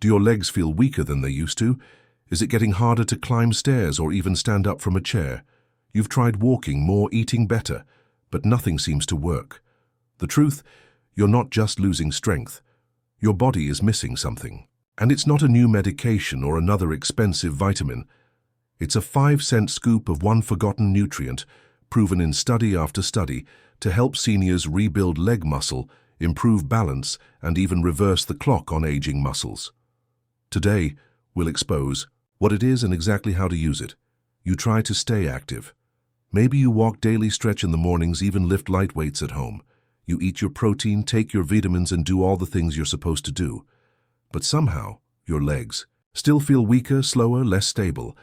Do your legs feel weaker than they used to? Is it getting harder to climb stairs or even stand up from a chair? You've tried walking more, eating better, but nothing seems to work. The truth, you're not just losing strength. Your body is missing something. And it's not a new medication or another expensive vitamin. It's a 5-cent scoop of one forgotten nutrient, proven in study after study, to help seniors rebuild leg muscle, improve balance, and even reverse the clock on aging muscles. Today, we'll expose what it is and exactly how to use it. You try to stay active. Maybe you walk daily, stretch in the mornings, even lift light weights at home. You eat your protein, take your vitamins, and do all the things you're supposed to do. But somehow, your legs still feel weaker, slower, less stable.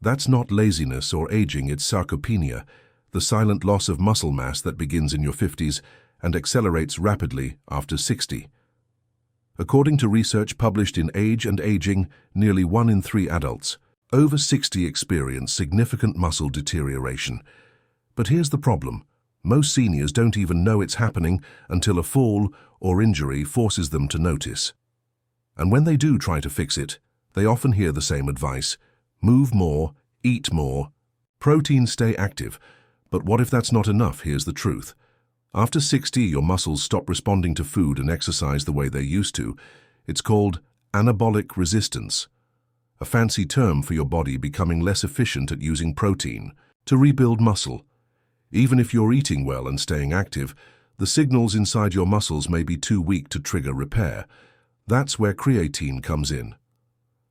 That's not laziness or aging, it's sarcopenia, the silent loss of muscle mass that begins in your 50s and accelerates rapidly after 60. According to research published in Age and Aging, nearly 1 in 3 adults over 60 experience significant muscle deterioration. But here's the problem. Most seniors don't even know it's happening until a fall or injury forces them to notice. And when they do try to fix it, they often hear the same advice: move more, eat more, protein, stay active. But what if that's not enough? Here's the truth. After 60, your muscles stop responding to food and exercise the way they used to. It's called anabolic resistance, a fancy term for your body becoming less efficient at using protein to rebuild muscle. Even if you're eating well and staying active, the signals inside your muscles may be too weak to trigger repair. That's where creatine comes in.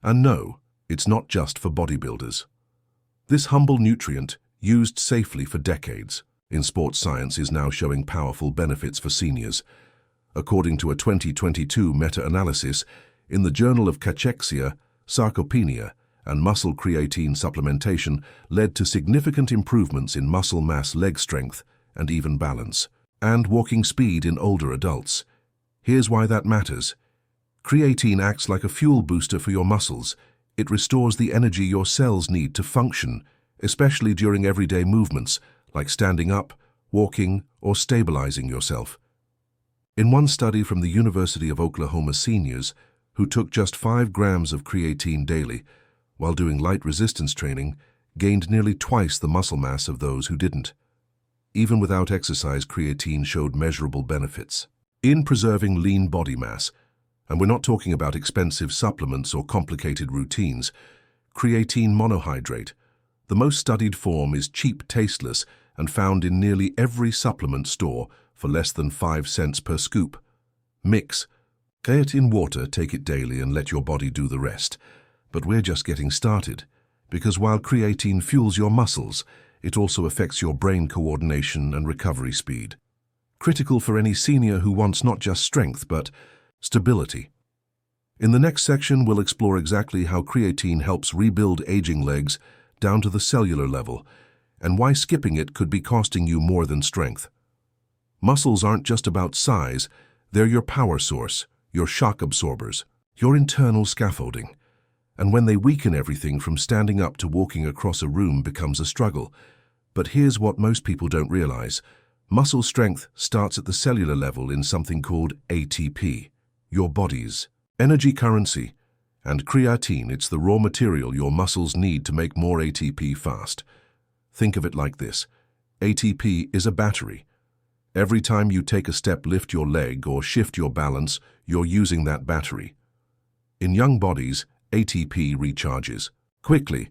And no, it's not just for bodybuilders. This humble nutrient, used safely for decades in sports science, is now showing powerful benefits for seniors. According to a 2022 meta-analysis in the Journal of Cachexia, Sarcopenia, and Muscle, creatine supplementation led to significant improvements in muscle mass, leg strength, and even balance, and walking speed in older adults. Here's why that matters. Creatine acts like a fuel booster for your muscles. It restores the energy your cells need to function, especially during everyday movements, like standing up, walking, or stabilizing yourself. In one study from the University of Oklahoma, seniors who took just 5 grams of creatine daily while doing light resistance training gained nearly twice the muscle mass of those who didn't. Even without exercise, creatine showed measurable benefits in preserving lean body mass. And we're not talking about expensive supplements or complicated routines. Creatine monohydrate, the most studied form, is cheap, tasteless, and found in nearly every supplement store for less than 5 cents per scoop. Mix. Get it in water, take it daily, and let your body do the rest. But we're just getting started, because while creatine fuels your muscles, it also affects your brain coordination and recovery speed. Critical for any senior who wants not just strength, but stability. In the next section, we'll explore exactly how creatine helps rebuild aging legs down to the cellular level, and why skipping it could be costing you more than strength. Muscles aren't just about size, they're your power source, your shock absorbers, your internal scaffolding. And when they weaken, everything from standing up to walking across a room becomes a struggle. But here's what most people don't realize. Muscle strength starts at the cellular level in something called ATP, your body's energy currency. And creatine, it's the raw material your muscles need to make more ATP fast. Think of it like this. ATP is a battery. Every time you take a step, lift your leg, or shift your balance, you're using that battery. In young bodies, ATP recharges quickly,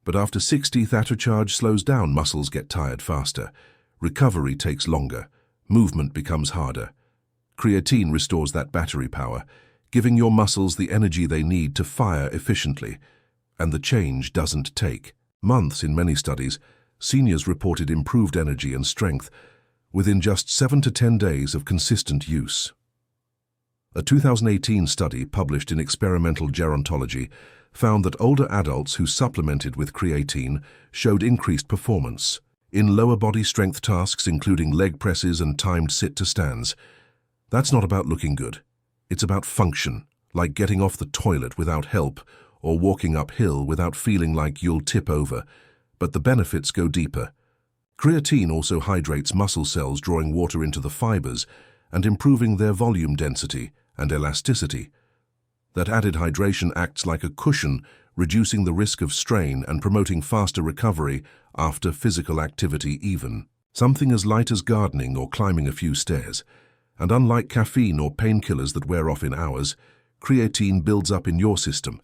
but after 60, that recharge slows down. Muscles get tired faster. Recovery takes longer. Movement becomes harder. Creatine restores that battery power, giving your muscles the energy they need to fire efficiently. And the change doesn't take months. In many studies, seniors reported improved energy and strength within just 7 to 10 days of consistent use. A 2018 study published in Experimental Gerontology found that older adults who supplemented with creatine showed increased performance in lower body strength tasks, including leg presses and timed sit-to-stands. That's not about looking good. It's about function, like getting off the toilet without help or walking uphill without feeling like you'll tip over. But the benefits go deeper. Creatine also hydrates muscle cells, drawing water into the fibers and improving their volume density and elasticity. That added hydration acts like a cushion, reducing the risk of strain and promoting faster recovery after physical activity even. Something as light as gardening or climbing a few stairs. And unlike caffeine or painkillers that wear off in hours, creatine builds up in your system.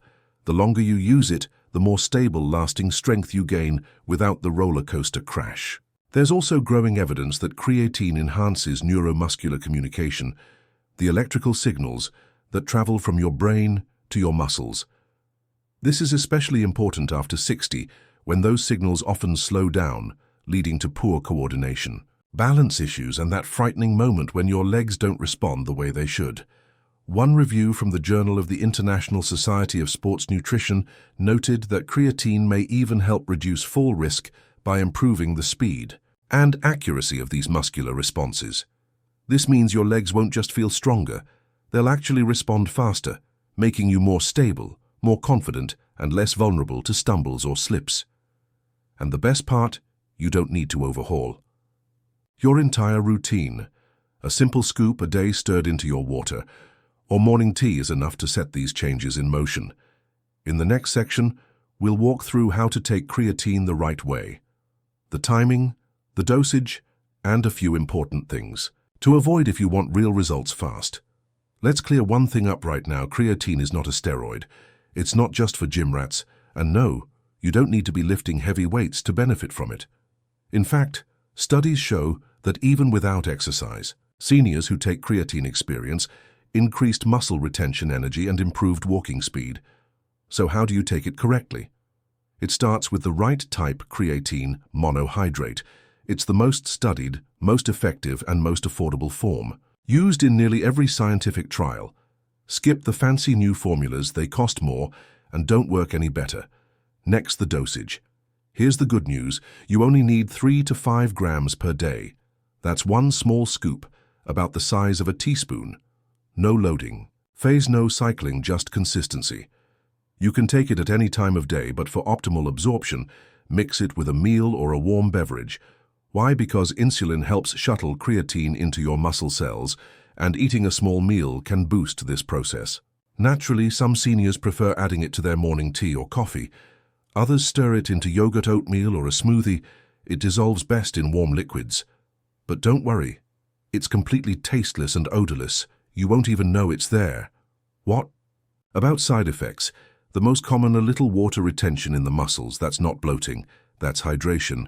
The longer you use it, the more stable, lasting strength you gain without the roller coaster crash. There's also growing evidence that creatine enhances neuromuscular communication, the electrical signals that travel from your brain to your muscles. This is especially important after 60, when those signals often slow down, leading to poor coordination, balance issues, and that frightening moment when your legs don't respond the way they should. One review from the Journal of the International Society of Sports Nutrition noted that creatine may even help reduce fall risk by improving the speed and accuracy of these muscular responses. This means your legs won't just feel stronger, they'll actually respond faster, making you more stable, more confident, and less vulnerable to stumbles or slips. And the best part, you don't need to overhaul your entire routine. A simple scoop a day stirred into your water, or morning tea is enough to set these changes in motion. In the next section, we'll walk through how to take creatine the right way, the timing, the dosage, and a few important things to avoid if you want real results fast. Let's clear one thing up right now. Creatine is not a steroid. It's not just for gym rats, and no, you don't need to be lifting heavy weights to benefit from it. In fact, studies show that even without exercise, seniors who take creatine experience increased muscle retention energy and improved walking speed. So how do you take it correctly? It starts with the right type creatine monohydrate. It's the most studied, most effective, and most affordable form, used in nearly every scientific trial. Skip the fancy new formulas, they cost more and don't work any better. Next, the dosage. Here's the good news, you only need 3 to 5 grams per day. That's one small scoop, about the size of a teaspoon. No loading. Phase no cycling, just consistency. You can take it at any time of day, but for optimal absorption, mix it with a meal or a warm beverage. Why? Because insulin helps shuttle creatine into your muscle cells, and eating a small meal can boost this process. Naturally, some seniors prefer adding it to their morning tea or coffee. Others stir it into yogurt, oatmeal, or a smoothie. It dissolves best in warm liquids. But don't worry, it's completely tasteless and odorless. You won't even know it's there. What? About side effects. The most common, a little water retention in the muscles. That's not bloating, that's hydration.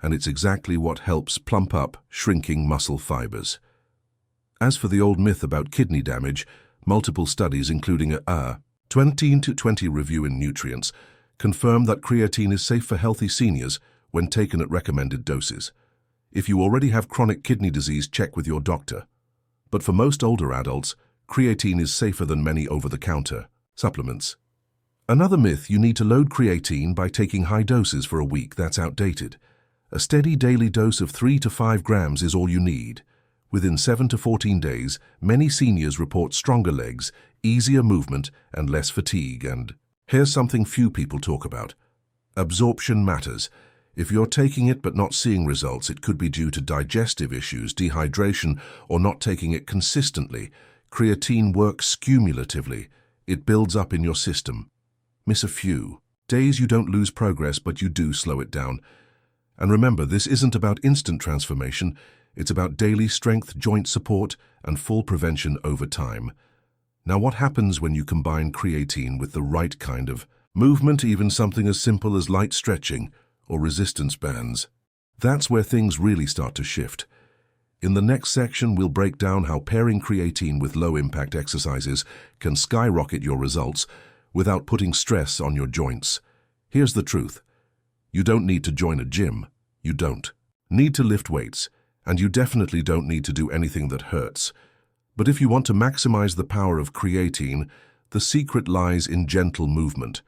And it's exactly what helps plump up shrinking muscle fibers. As for the old myth about kidney damage, multiple studies, including a 2020 review in Nutrients, confirm that creatine is safe for healthy seniors when taken at recommended doses. If you already have chronic kidney disease, check with your doctor. But for most older adults, creatine is safer than many over-the-counter supplements. Another myth, you need to load creatine by taking high doses for a week. That's outdated. A steady daily dose of 3 to 5 grams is all you need. Within 7 to 14 days, many seniors report stronger legs, easier movement, and less fatigue. And here's something few people talk about. Absorption matters. If you're taking it but not seeing results, it could be due to digestive issues, dehydration, or not taking it consistently. Creatine works cumulatively. It builds up in your system. Miss a few days, you don't lose progress, but you do slow it down. And remember, this isn't about instant transformation. It's about daily strength, joint support, and full prevention over time. Now, what happens when you combine creatine with the right kind of movement, even something as simple as light stretching or resistance bands? That's where things really start to shift. In the next section, we'll break down how pairing creatine with low-impact exercises can skyrocket your results without putting stress on your joints. Here's the truth. You don't need to join a gym. You don't need to lift weights, and you definitely don't need to do anything that hurts. But if you want to maximize the power of creatine, the secret lies in gentle movement,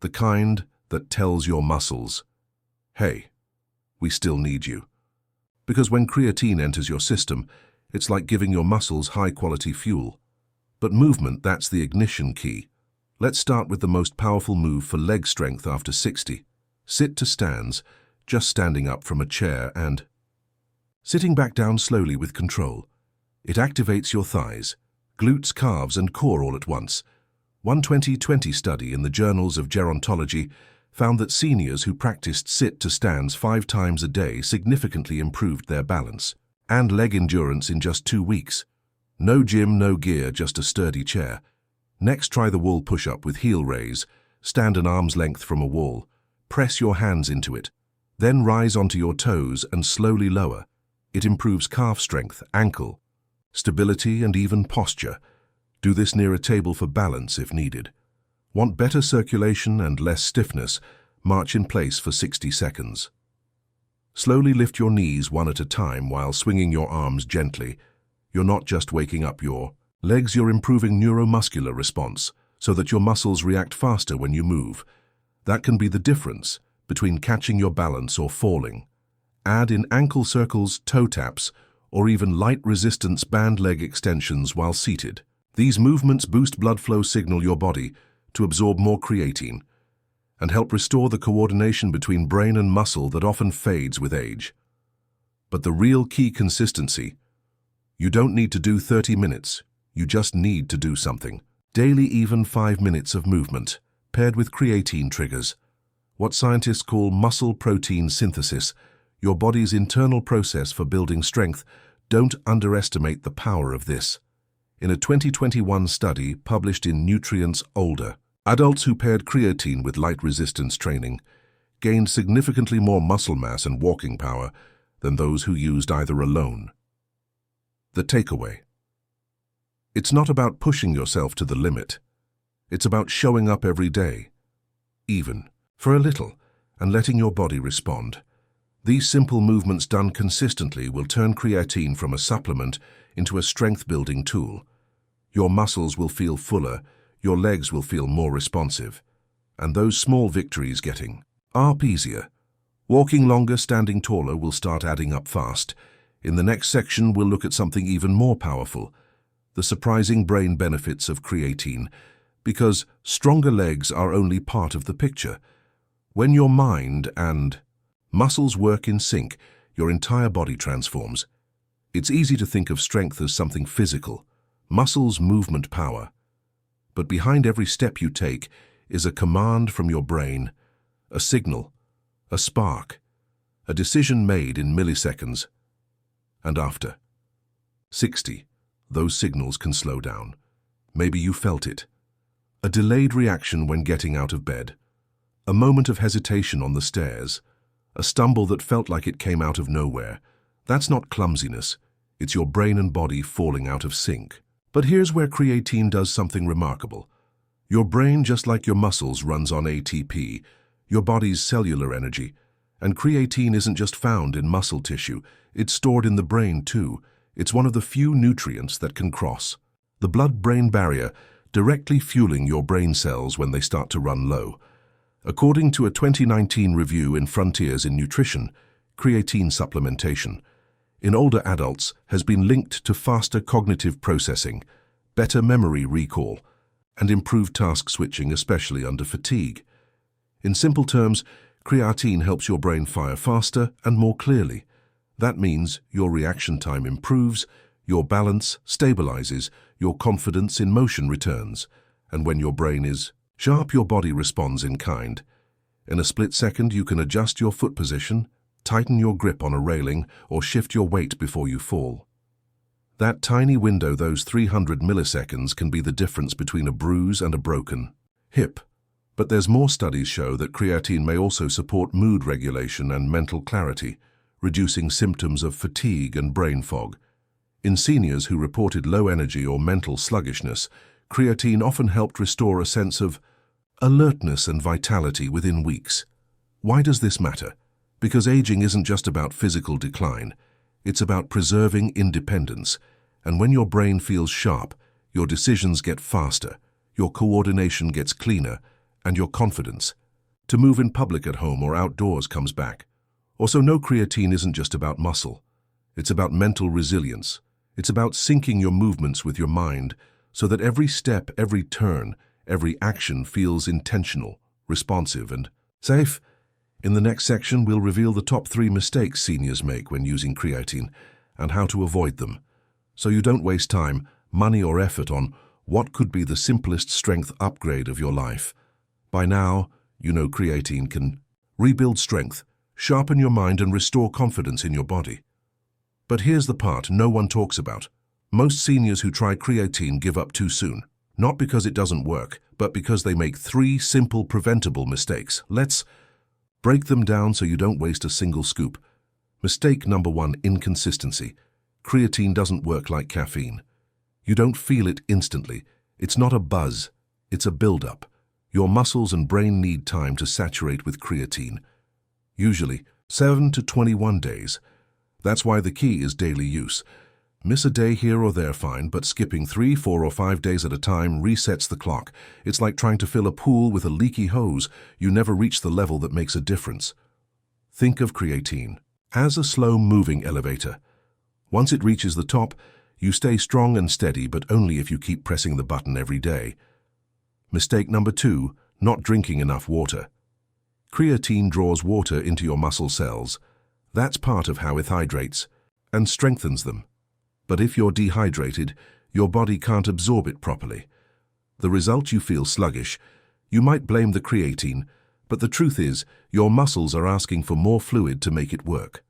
the kind that tells your muscles, hey, we still need you. Because when creatine enters your system, it's like giving your muscles high-quality fuel. But movement, that's the ignition key. Let's start with the most powerful move for leg strength after 60. Sit to stands, just standing up from a chair and sitting back down slowly with control. It activates your thighs, glutes, calves, and core all at once. One 2020 study in the Journals of Gerontology found that seniors who practiced sit-to-stands 5 times a day significantly improved their balance and leg endurance in just 2 weeks. No gym, no gear, just a sturdy chair. Next, try the wall push-up with heel raise. Stand an arm's length from a wall. Press your hands into it. Then rise onto your toes and slowly lower. It improves calf strength, ankle stability, and even posture. Do this near a table for balance if needed. Want better circulation and less stiffness? March in place for 60 seconds. Slowly lift your knees one at a time while swinging your arms gently. You're not just waking up your legs, you're improving neuromuscular response so that your muscles react faster when you move. That can be the difference between catching your balance or falling. Add in ankle circles, toe taps, or even light resistance band leg extensions while seated. These movements boost blood flow, signal your body to absorb more creatine, and help restore the coordination between brain and muscle that often fades with age. But the real key: consistency. You don't need to do 30 minutes, you just need to do something. Daily, even 5 minutes of movement, paired with creatine triggers. What scientists call muscle protein synthesis, your body's internal process for building strength. Don't underestimate the power of this. In a 2021 study published in Nutrients, older adults who paired creatine with light resistance training gained significantly more muscle mass and walking power than those who used either alone. The takeaway: it's not about pushing yourself to the limit. It's about showing up every day, even for a little, and letting your body respond. These simple movements done consistently will turn creatine from a supplement into a strength-building tool. Your muscles will feel fuller, your legs will feel more responsive, and those small victories getting up easier. Walking longer, standing taller will start adding up fast. In the next section, we'll look at something even more powerful: the surprising brain benefits of creatine, because stronger legs are only part of the picture. When your mind and muscles work in sync, your entire body transforms. It's easy to think of strength as something physical, muscles, movement, power. But behind every step you take is a command from your brain, a signal, a spark, a decision made in milliseconds. And after 60, those signals can slow down. Maybe you felt it. A delayed reaction when getting out of bed, a moment of hesitation on the stairs, a stumble that felt like it came out of nowhere. That's not clumsiness. It's your brain and body falling out of sync. But here's where creatine does something remarkable. Your brain, just like your muscles, runs on ATP, your body's cellular energy. And creatine isn't just found in muscle tissue, it's stored in the brain too. It's one of the few nutrients that can cross the blood-brain barrier, directly fueling your brain cells when they start to run low. According to a 2019 review in Frontiers in Nutrition, creatine supplementation in older adults has been linked to faster cognitive processing, better memory recall, and improved task switching, especially under fatigue. In simple terms, creatine helps your brain fire faster and more clearly. That means your reaction time improves, your balance stabilizes, your confidence in motion returns, and when your brain is sharp, your body responds in kind. In a split second, you can adjust your foot position, tighten your grip on a railing, or shift your weight before you fall. That tiny window, those 300 milliseconds, can be the difference between a bruise and a broken hip. But there's more. Studies show that creatine may also support mood regulation and mental clarity, reducing symptoms of fatigue and brain fog. In seniors who reported low energy or mental sluggishness, creatine often helped restore a sense of alertness and vitality within weeks. Why does this matter? Because aging isn't just about physical decline, it's about preserving independence. And when your brain feels sharp, your decisions get faster, your coordination gets cleaner, and your confidence to move in public, at home, or outdoors comes back. Also, no, creatine isn't just about muscle. It's about mental resilience. It's about syncing your movements with your mind so that every step, every turn, every action feels intentional, responsive, and safe. In the next section, we'll reveal the top 3 mistakes seniors make when using creatine and how to avoid them, so you don't waste time, money, or effort on What could be the simplest strength upgrade of your life? By now, you know creatine can rebuild strength, sharpen your mind, and restore confidence in your body. But here's the part no one talks about. Most seniors who try creatine give up too soon. Not because it doesn't work, but because they make 3 simple preventable mistakes. Let's break them down so you don't waste a single scoop. Mistake number 1, inconsistency. Creatine doesn't work like caffeine. You don't feel it instantly. It's not a buzz, it's a build-up. Your muscles and brain need time to saturate with creatine. Usually 7 to 21 days. That's why the key is daily use. Miss a day here or there, fine, but skipping 3, 4, or 5 days at a time resets the clock. It's like trying to fill a pool with a leaky hose. You never reach the level that makes a difference. Think of creatine as a slow-moving elevator. Once it reaches the top, you stay strong and steady, but only if you keep pressing the button every day. Mistake number 2, not drinking enough water. Creatine draws water into your muscle cells. That's part of how it hydrates and strengthens them. But if you're dehydrated, your body can't absorb it properly. The result, you feel sluggish. You might blame the creatine, but the truth is, your muscles are asking for more fluid to make it work.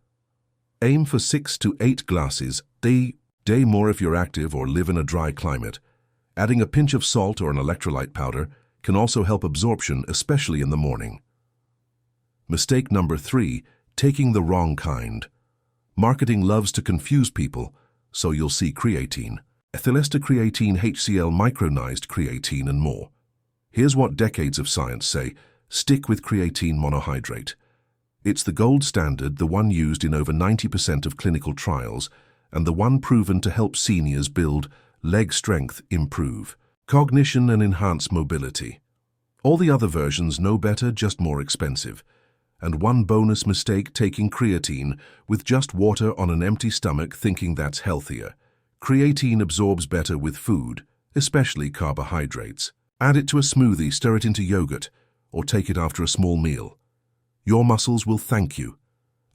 Aim for 6 to 8 glasses a day more if you're active or live in a dry climate. Adding a pinch of salt or an electrolyte powder can also help absorption, especially in the morning. Mistake number 3, taking the wrong kind. Marketing loves to confuse people, so you'll see creatine, ethylester creatine, HCl, micronized creatine, and more. Here's what decades of science say: stick with creatine monohydrate. It's the gold standard, the one used in over 90% of clinical trials, and the one proven to help seniors build leg strength, improve cognition, and enhance mobility. All the other versions no better, just more expensive. And one bonus mistake: taking creatine with just water on an empty stomach, thinking that's healthier. Creatine absorbs better with food, especially carbohydrates. Add it to a smoothie, stir it into yogurt, or take it after a small meal. Your muscles will thank you.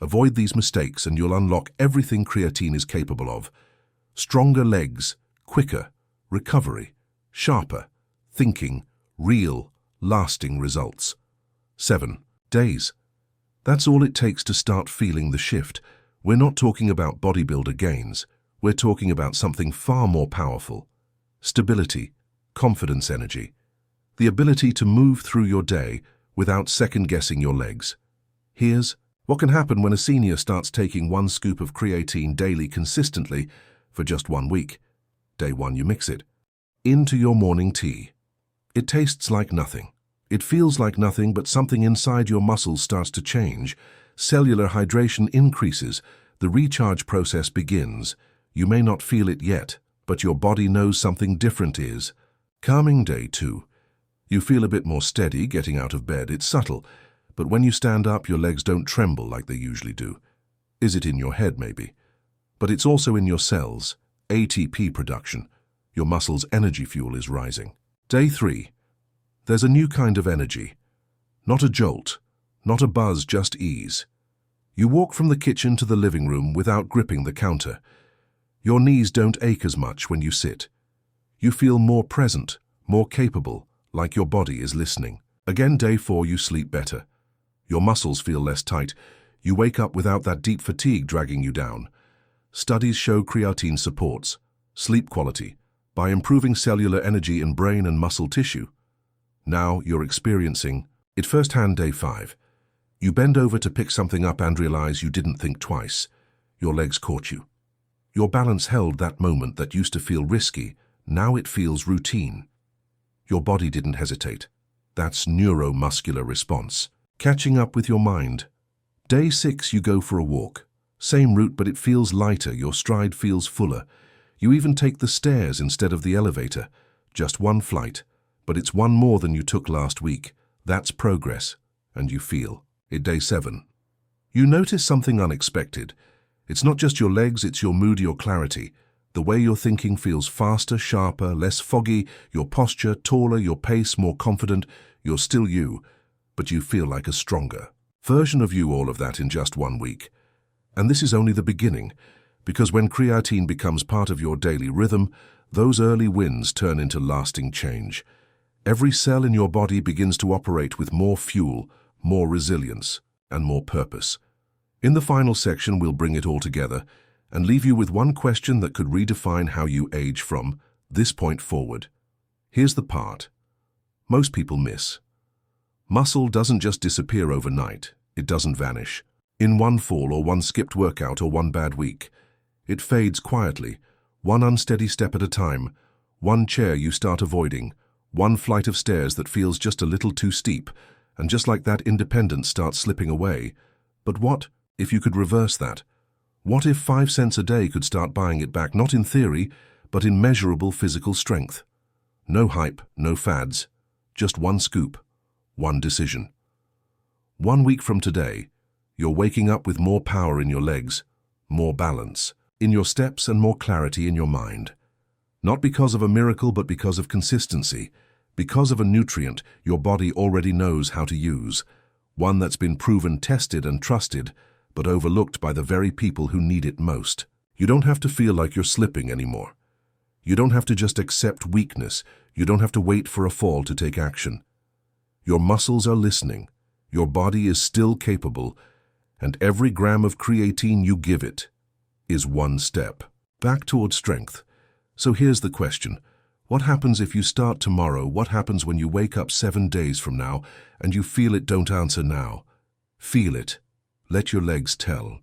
Avoid these mistakes and you'll unlock everything creatine is capable of. Stronger legs, quicker, recovery, sharper, thinking, real, lasting results. 7 days. That's all it takes to start feeling the shift. We're not talking about bodybuilder gains. We're talking about something far more powerful. Stability, confidence, energy. The ability to move through your day without second-guessing your legs. Here's what can happen when a senior starts taking 1 scoop of creatine daily consistently for just 1 week. Day 1, you mix it into your morning tea. It tastes like nothing. It feels like nothing, but something inside your muscles starts to change. Cellular hydration increases. The recharge process begins. You may not feel it yet, but your body knows something different is calming. Day 2. You feel a bit more steady getting out of bed. It's subtle, but when you stand up, your legs don't tremble like they usually do. Is it in your head, maybe? But it's also in your cells. ATP production. Your muscles' energy fuel is rising. Day 3. There's a new kind of energy. Not a jolt, not a buzz, just ease. You walk from the kitchen to the living room without gripping the counter. Your knees don't ache as much when you sit. You feel more present, more capable, like your body is listening. Again, day 4, you sleep better. Your muscles feel less tight. You wake up without that deep fatigue dragging you down. Studies show creatine supports sleep quality by improving cellular energy in brain and muscle tissue. Now you're experiencing it firsthand. Day 5. You bend over to pick something up and realize you didn't think twice. Your legs caught you. Your balance held. That moment that used to feel risky, now it feels routine. Your body didn't hesitate. That's neuromuscular response. Catching up with your mind. Day 6, you go for a walk. Same route, but it feels lighter. Your stride feels fuller. You even take the stairs instead of the elevator. Just 1 flight, but it's 1 more than you took last week. That's progress, and you feel it. Day 7. You notice something unexpected. It's not just your legs, it's your mood, your clarity. The way you're thinking feels faster, sharper, less foggy, your posture taller, your pace more confident. You're still you, but you feel like a stronger version of you. All of that in just 1 week. And this is only the beginning, because when creatine becomes part of your daily rhythm, Those early wins turn into lasting change. Every cell in your body begins to operate with more fuel, more resilience, and more purpose. In the final section, we'll bring it all together and leave you with one question that could redefine how you age from this point forward. Here's the part most people miss. Muscle doesn't just disappear overnight. It doesn't vanish in one fall or one skipped workout or one bad week. It fades quietly, one unsteady step at a time, one chair you start avoiding, one flight of stairs that feels just a little too steep, and just like that, independence starts slipping away. But what if you could reverse that? What if 5 cents a day could start buying it back, not in theory, but in measurable physical strength? No hype, no fads, just one scoop, one decision. 1 week from today, you're waking up with more power in your legs, more balance in your steps, and more clarity in your mind. Not because of a miracle, but because of consistency, because of a nutrient your body already knows how to use, one that's been proven, tested, and trusted, but overlooked by the very people who need it most. You don't have to feel like you're slipping anymore. You don't have to just accept weakness. You don't have to wait for a fall to take action. Your muscles are listening. Your body is still capable, and every gram of creatine you give it is one step back toward strength. So here's the question. What happens if you start tomorrow? What happens when you wake up 7 days from now and you feel it? Don't answer now. Feel it. Let your legs tell.